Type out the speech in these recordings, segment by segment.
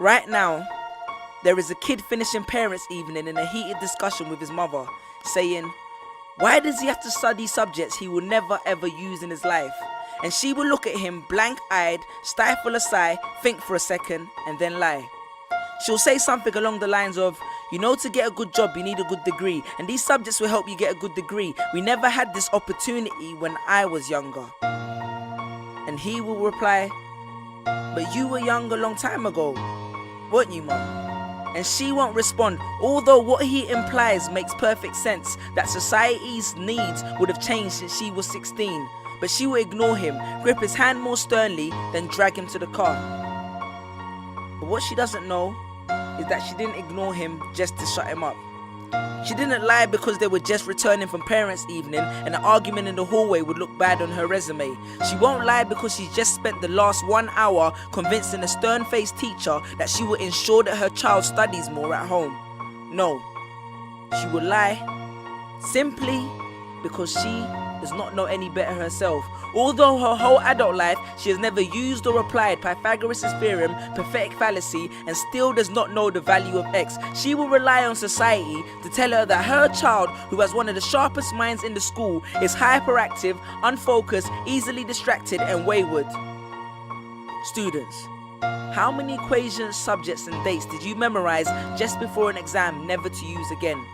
Right now, there is a kid finishing parents' evening in a heated discussion with his mother, saying, why does he have to study subjects he will never ever use in his life? And she will look at him blank-eyed, stifle a sigh, think for a second, and then lie. She'll say something along the lines of, you know, to get a good job you need a good degree, and these subjects will help you get a good degree. We never had this opportunity when I was younger. And he will reply, but you were young a long time ago, weren't you, Mum? And she won't respond, although what he implies makes perfect sense, that society's needs would have changed since she was 16. But she will ignore him, grip his hand more sternly, then drag him to the car. But what she doesn't know is that she didn't ignore him just to shut him up. She didn't lie because they were just returning from parents' evening and an argument in the hallway would look bad on her resume. She won't lie because she just spent the last 1 hour convincing a stern-faced teacher that she will ensure that her child studies more at home. No, she will lie simply because she does not know any better herself. Although her whole adult life she has never used or applied Pythagoras' theorem, pathetic fallacy, and still does not know the value of x, she will rely on society to tell her that her child, who has one of the sharpest minds in the school, is hyperactive, unfocused, easily distracted, and wayward. Students, how many equations, subjects, and dates did you memorize just before an exam never to use again?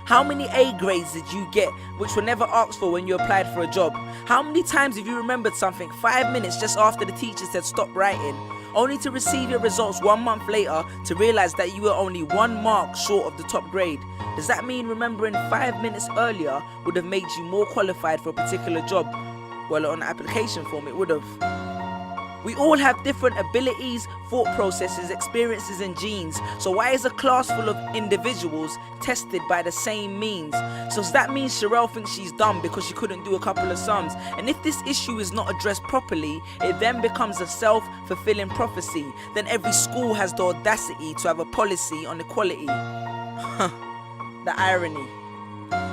How many A grades did you get which were never asked for when you applied for a job? How many times have you remembered something 5 minutes just after the teacher said stop writing, only to receive your results 1 month later to realize that you were only 1 mark short of the top grade? Does that mean remembering 5 minutes earlier would have made you more qualified for a particular job? Well, on the application form it would have. We all have different abilities, thought processes, experiences, and genes. So why is a class full of individuals tested by the same means? So does that mean Sherelle thinks she's dumb because she couldn't do a couple of sums? And if this issue is not addressed properly, it then becomes a self-fulfilling prophecy. Then every school has the audacity to have a policy on equality. The irony.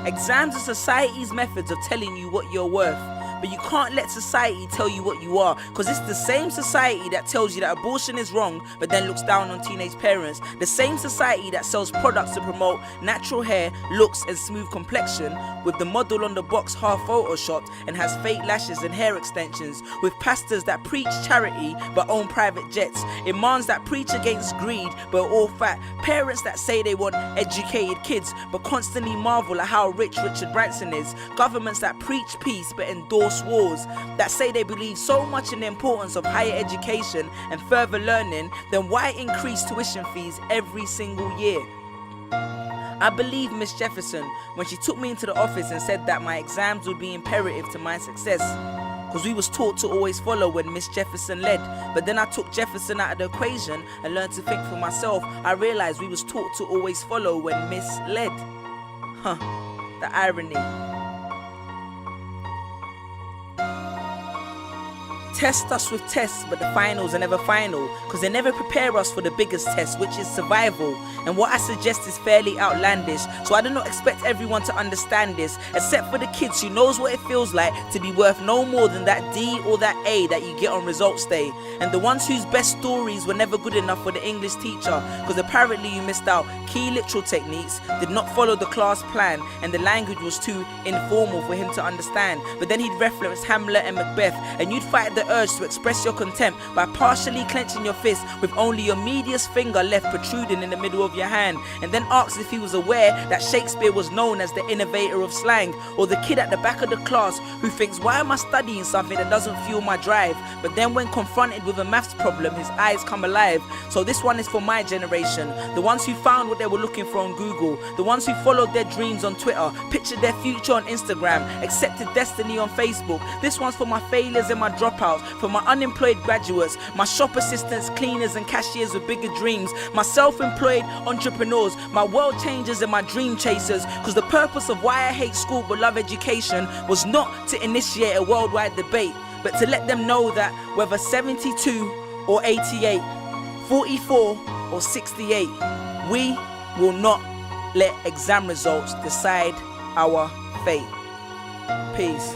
Exams are society's methods of telling you what you're worth. But you can't let society tell you what you are, because it's the same society that tells you that abortion is wrong but then looks down on teenage parents. The same society that sells products to promote natural hair, looks and smooth complexion, with the model on the box half photoshopped and has fake lashes and hair extensions, with pastors that preach charity but own private jets, imams that preach against greed but are all fat, parents that say they want educated kids but constantly marvel at how rich Richard Branson is, governments that preach peace but endorse wars, that say they believe so much in the importance of higher education and further learning, then why increase tuition fees every single year? I believe Miss Jefferson when she took me into the office and said that my exams would be imperative to my success, because we was taught to always follow when Miss Jefferson led. But then I took Jefferson out of the equation and learned to think for myself. I realized we was taught to always follow when Miss led. The irony. Test us with tests, but the finals are never final, because they never prepare us for the biggest test, which is survival. And what I suggest is fairly outlandish, so I do not expect everyone to understand this, except for the kids who knows what it feels like to be worth no more than that D or that A that you get on results day, and the ones whose best stories were never good enough for the English teacher, because apparently you missed out key literal techniques, did not follow the class plan, and the language was too informal for him to understand. But then he'd reference Hamlet and Macbeth, and you'd fight the urge to express your contempt by partially clenching your fist with only your medius finger left protruding in the middle of your hand, and then asked if he was aware that Shakespeare was known as the innovator of slang. Or the kid at the back of the class who thinks, why am I studying something that doesn't fuel my drive? But then when confronted with a maths problem, his eyes come alive. So this one is for my generation, the ones who found what they were looking for on Google, the ones who followed their dreams on Twitter, pictured their future on Instagram, accepted destiny on Facebook. This one's for my failures and my dropouts, for my unemployed graduates, my shop assistants, cleaners and cashiers with bigger dreams, my self-employed entrepreneurs, my world changers and my dream chasers, because the purpose of why I hate school but love education was not to initiate a worldwide debate, but to let them know that whether 72 or 88, 44 or 68, we will not let exam results decide our fate. Peace.